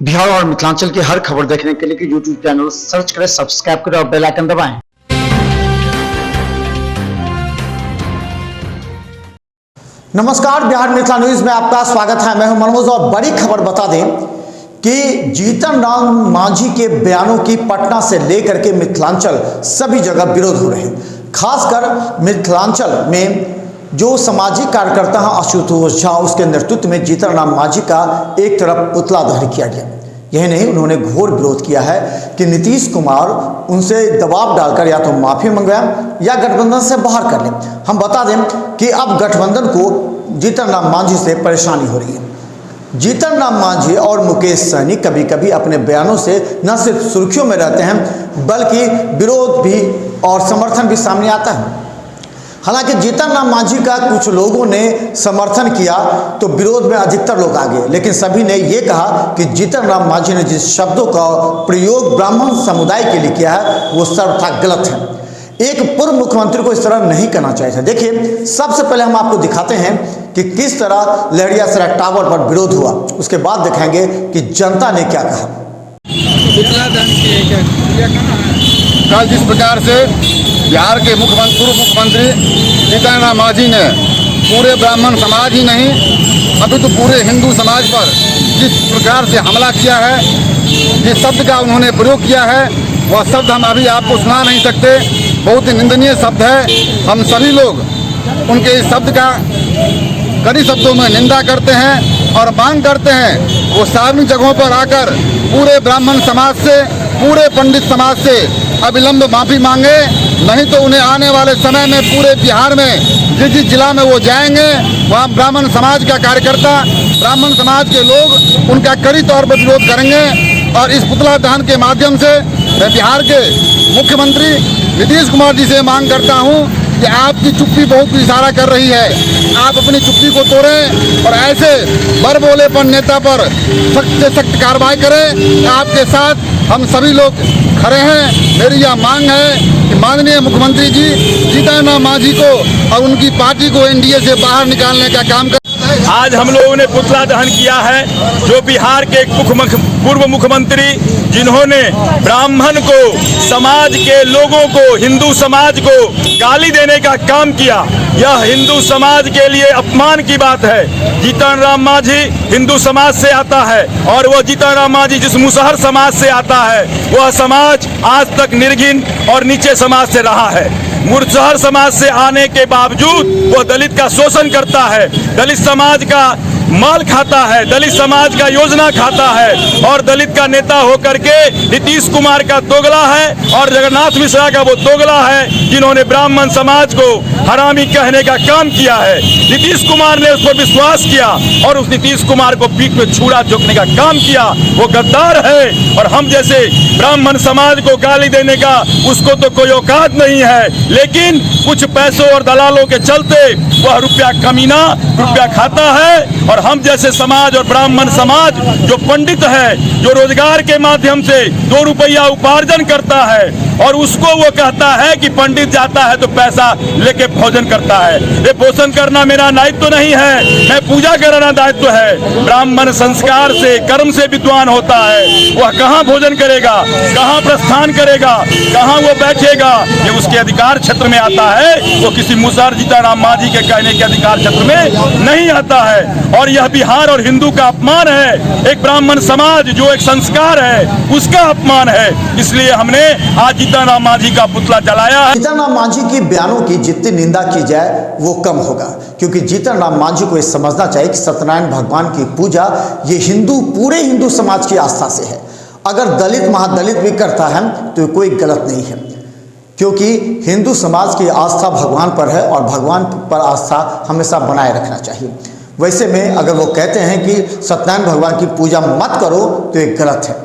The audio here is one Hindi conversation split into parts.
बिहार और मिथिलांचल की हर खबर देखने के लिए यूट्यूब चैनल सर्च करें, सब्सक्राइब करें और बेल आइकन दबाएं। नमस्कार, बिहार मिथिला न्यूज में आपका स्वागत है। मैं हूं मनोज और बड़ी खबर बता दें कि जीतन राम मांझी के बयानों की पटना से लेकर के मिथिलांचल सभी जगह विरोध हो रहे हैं। खासकर मिथिलांचल में जो सामाजिक कार्यकर्ता हैं आशुतोष झा, उसके नेतृत्व में जीतन राम मांझी का एक तरफ पुतला दहन किया गया। यही नहीं, उन्होंने घोर विरोध किया है कि नीतीश कुमार उनसे दबाव डालकर या तो माफी मंगवाएं या गठबंधन से बाहर कर लें। हम बता दें कि अब गठबंधन को जीतन राम मांझी से परेशानी हो रही है। जीतन राम मांझी और मुकेश सहनी कभी कभी अपने बयानों से न सिर्फ सुर्खियों में रहते हैं बल्कि विरोध भी और समर्थन भी सामने आता है। हालांकि जीतन राम मांझी का कुछ लोगों ने समर्थन किया तो विरोध में अधिकतर लोग आ गए, लेकिन सभी ने यह कहा कि जीतन राम मांझी ने जिस शब्दों का प्रयोग ब्राह्मण समुदाय के लिए किया है वो सर्वथा गलत है। एक पूर्व मुख्यमंत्री को इस तरह नहीं करना चाहिए था। देखिए, सबसे पहले हम आपको दिखाते हैं कि किस तरह लहरियासराय टावर पर विरोध हुआ, उसके बाद दिखाएंगे कि जनता ने क्या कहा। कल जिस प्रकार से बिहार के पूर्व मुख्यमंत्री जीतन राम मांझी ने पूरे ब्राह्मण समाज ही नहीं अभी तो पूरे हिंदू समाज पर जिस प्रकार से हमला किया है, जिस शब्द का उन्होंने प्रयोग किया है वह शब्द हम अभी आपको सुना नहीं सकते। बहुत ही निंदनीय शब्द है। हम सभी लोग उनके इस शब्द का कड़ी शब्दों में निंदा करते हैं और मांग करते हैं वो सार्वजनिक जगहों पर आकर पूरे ब्राह्मण समाज से, पूरे पंडित समाज से अविलंब माफी मांगे, नहीं तो उन्हें आने वाले समय में पूरे बिहार में जिस जिला में वो जाएंगे वहाँ ब्राह्मण समाज का कार्यकर्ता, ब्राह्मण समाज के लोग उनका कड़ी तौर पर विरोध करेंगे। और इस पुतला दहन के माध्यम से मैं बिहार के मुख्यमंत्री नीतीश कुमार जी से मांग करता हूँ कि आपकी चुप्पी बहुत इशारा कर रही है, आप अपनी चुप्पी को तोड़ें और ऐसे बड़बोलेपन नेता पर सख्त से सख्त कार्रवाई करें। आपके साथ हम सभी लोग खड़े हैं। मेरी यह मांग है कि माननीय मुख्यमंत्री जी जीतन राम मांझी को और उनकी पार्टी को एनडीए से बाहर निकालने का काम करें। आज हम लोगों ने पुतला दहन किया है जो बिहार के पूर्व मुख्यमंत्री जिन्होंने ब्राह्मण को, समाज के लोगों को, हिंदू समाज को गाली देने का काम किया। यह हिंदू समाज के लिए अपमान की बात है। जीतन राम मांझी हिंदू समाज से आता है और वह जीतन राम मांझी जिस मुसहर समाज से आता है वह समाज आज तक निर्घिन और नीचे समाज से रहा है। मुसहर समाज से आने के बावजूद वह दलित का शोषण करता है, दलित समाज का माल खाता है, दलित समाज का योजना खाता है और दलित का नेता होकर के नीतीश कुमार का दोगला है और जगन्नाथ मिश्रा का वो दोगला है जिन्होंने ब्राह्मण समाज को हरामी कहने का काम किया है। नीतीश कुमार ने उस पर विश्वास किया और उस नीतीश कुमार को पीठ में छुरा झोंकने का काम किया। वो गद्दार है और हम जैसे ब्राह्मण समाज को गाली देने का उसको तो कोई औकात नहीं है, लेकिन कुछ पैसों और दलालों के चलते वह रुपया कमीना रुपया खाता है। और हम जैसे समाज और ब्राह्मण समाज जो पंडित है, जो रोजगार के माध्यम से 2 रुपया उपार्जन करता है और उसको वो कहता है कि पंडित जाता है तो पैसा लेके भोजन करता है। ये भोजन करना मेरा दायित्व नहीं है, मैं पूजा करना दायित्व है। ब्राह्मण संस्कार से, कर्म से विद्वान होता है। वह कहाँ भोजन करेगा, कहाँ प्रस्थान करेगा, कहाँ वो बैठेगा, ये उसके अधिकार क्षेत्र में आता है। वो किसी मुसहर जीतन राम मांझी के कहने के अधिकार क्षेत्र में नहीं आता है। और यह बिहार और हिंदू का अपमान है। एक ब्राह्मण समाज जो एक संस्कार है उसका अपमान है। इसलिए हमने आज जीतन राम मांझी का पुतला जलाया है। जीतन राम मांझी की बयानों की जितनी निंदा की जाए वो कम होगा, क्योंकि जीतन राम मांझी को ये समझना चाहिए कि सत्यनारायण भगवान की पूजा ये पूरे हिंदू समाज की आस्था से है। अगर दलित महादलित भी करता है तो कोई गलत नहीं है, क्योंकि हिंदू समाज की आस्था भगवान पर है और भगवान पर आस्था हमेशा बनाए रखना चाहिए। वैसे में अगर वो कहते हैं कि सत्यनारायण भगवान की पूजा मत करो तो ये गलत है।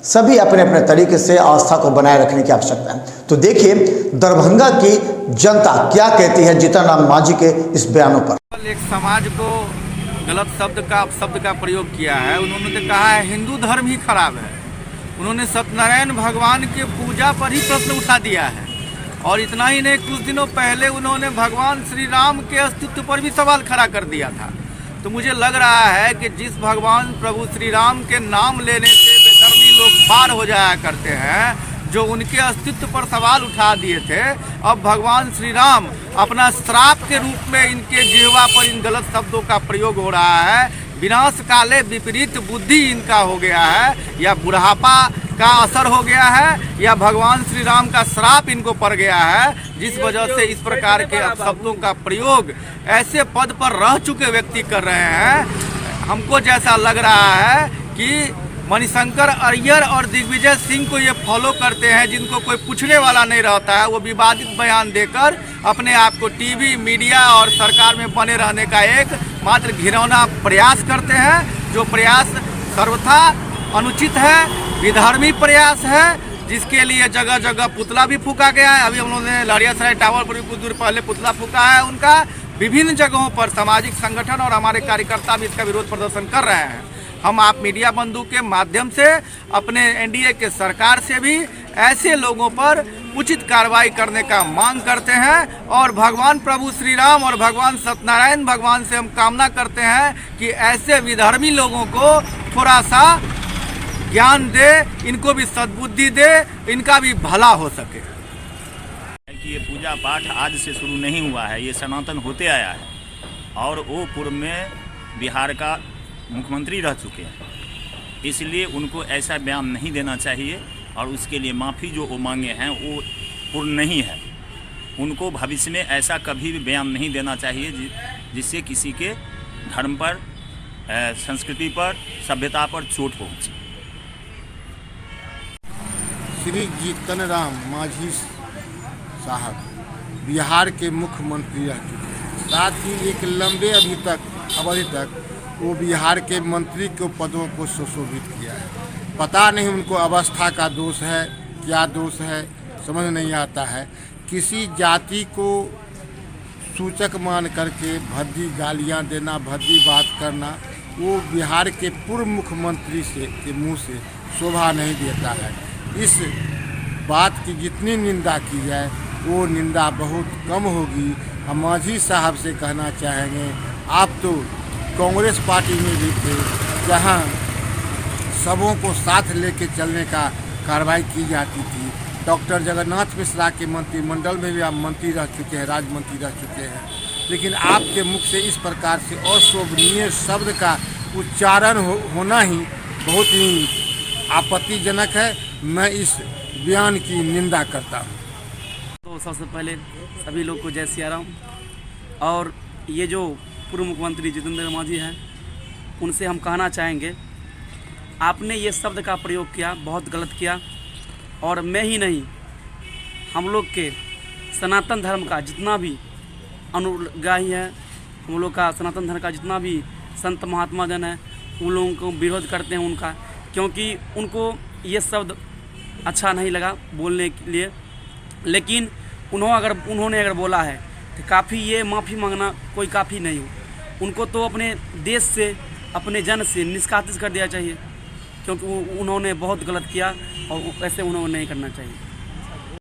सभी अपने अपने तरीके से आस्था को बनाए रखने की आवश्यकता है। तो देखिए दरभंगा की जनता क्या कहती है जीतन राम मांझी के इस बयानों पर। एक समाज को गलत शब्द का प्रयोग किया है। उन्होंने कहा है हिंदू धर्म ही खराब है। उन्होंने सत्यनारायण भगवान के पूजा पर ही प्रश्न उठा दिया है। और इतना ही नहीं, कुछ दिनों पहले उन्होंने भगवान श्री राम के अस्तित्व पर भी सवाल खड़ा कर दिया था। तो मुझे लग रहा है कि जिस भगवान प्रभु श्री राम के नाम लेने से बेधर्मी लोग पार हो जाया करते हैं, जो उनके अस्तित्व पर सवाल उठा दिए थे, अब भगवान श्री राम अपना श्राप के रूप में इनके जिह्वा पर इन गलत शब्दों का प्रयोग हो रहा है। विनाश काले विपरीत बुद्धि इनका हो गया है, या बुढ़ापा का असर हो गया है, या भगवान श्री राम का श्राप इनको पड़ गया है, जिस वजह से इस प्रकार के शब्दों का प्रयोग ऐसे पद पर रह चुके व्यक्ति कर रहे हैं। हमको जैसा लग रहा है कि मणिशंकर अय्यर और दिग्विजय सिंह को ये फॉलो करते हैं, जिनको कोई पूछने वाला नहीं रहता है। वो विवादित बयान देकर अपने आप को टीवी, मीडिया और सरकार में बने रहने का एक मात्र घिनौना प्रयास करते हैं, जो प्रयास सर्वथा अनुचित है, विधर्मी प्रयास है, जिसके लिए जगह जगह पुतला भी फूका गया है। अभी हम लोगों ने लहरियासराय टावर पर भी कुछ दूर पहले पुतला फूका है उनका। विभिन्न जगहों पर सामाजिक संगठन और हमारे कार्यकर्ता भी इसका विरोध प्रदर्शन कर रहे हैं। हम आप मीडिया बंधु के माध्यम से अपने एनडीए के सरकार से भी ऐसे लोगों पर उचित कार्रवाई करने का मांग करते हैं, और भगवान प्रभु श्री राम और भगवान सत्यनारायण भगवान से हम कामना करते हैं कि ऐसे विधर्मी लोगों को थोड़ा सा ज्ञान दे, इनको भी सद्बुद्धि दे, इनका भी भला हो सके। कि ये पूजा पाठ आज से शुरू नहीं हुआ है, ये सनातन होते आया है और वो पूर्व में बिहार का मुख्यमंत्री रह चुके हैं, इसलिए उनको ऐसा बयान नहीं देना चाहिए और उसके लिए माफ़ी जो वो मांगे हैं वो पूर्ण नहीं है। उनको भविष्य में ऐसा कभी भी बयान नहीं देना चाहिए जिससे किसी के धर्म पर, संस्कृति पर, सभ्यता पर चोट पहुँचे। श्री जीतनराम मांझी साहब बिहार के मुख्यमंत्री रह चुके हैं, साथ ही एक लंबे अवधि तक वो बिहार के मंत्री के पदों को सुशोभित किया है। पता नहीं उनको अवस्था का दोष है, क्या दोष है, समझ नहीं आता है। किसी जाति को सूचक मान करके भद्दी गालियां देना, भद्दी बात करना, वो बिहार के पूर्व मुख्यमंत्री के मुंह से शोभा नहीं देता है। इस बात की जितनी निंदा की जाए वो निंदा बहुत कम होगी। हम मांझी साहब से कहना चाहेंगे, आप तो कांग्रेस पार्टी में भी थे, जहां सबों को साथ लेके चलने का कार्रवाई की जाती थी। डॉक्टर जगन्नाथ मिश्रा के मंत्रिमंडल में भी आप मंत्री रह चुके हैं, राज्य मंत्री रह चुके हैं, लेकिन आपके मुख से इस प्रकार से अशोभनीय शब्द का उच्चारण होना ही बहुत ही आपत्तिजनक है। मैं इस बयान की निंदा करता हूँ। तो सबसे पहले सभी लोग को जय सिया राम। और ये जो पूर्व मुख्यमंत्री जितेंद्र मांझी हैं, उनसे हम कहना चाहेंगे, आपने ये शब्द का प्रयोग किया, बहुत गलत किया। और मैं ही नहीं, हम लोग के सनातन धर्म का जितना भी अनुगाही है, हम लोग का सनातन धर्म का जितना भी संत महात्मा जन है, उन लोगों को विरोध करते हैं उनका, क्योंकि उनको ये शब्द अच्छा नहीं लगा बोलने के लिए। लेकिन उन्होंने अगर बोला है तो काफ़ी, ये माफ़ी मांगना कोई काफ़ी नहीं हो। उनको तो अपने देश से, अपने जन से निष्कासित कर दिया चाहिए, क्योंकि उन्होंने बहुत गलत किया और ऐसे उन्होंने नहीं करना चाहिए।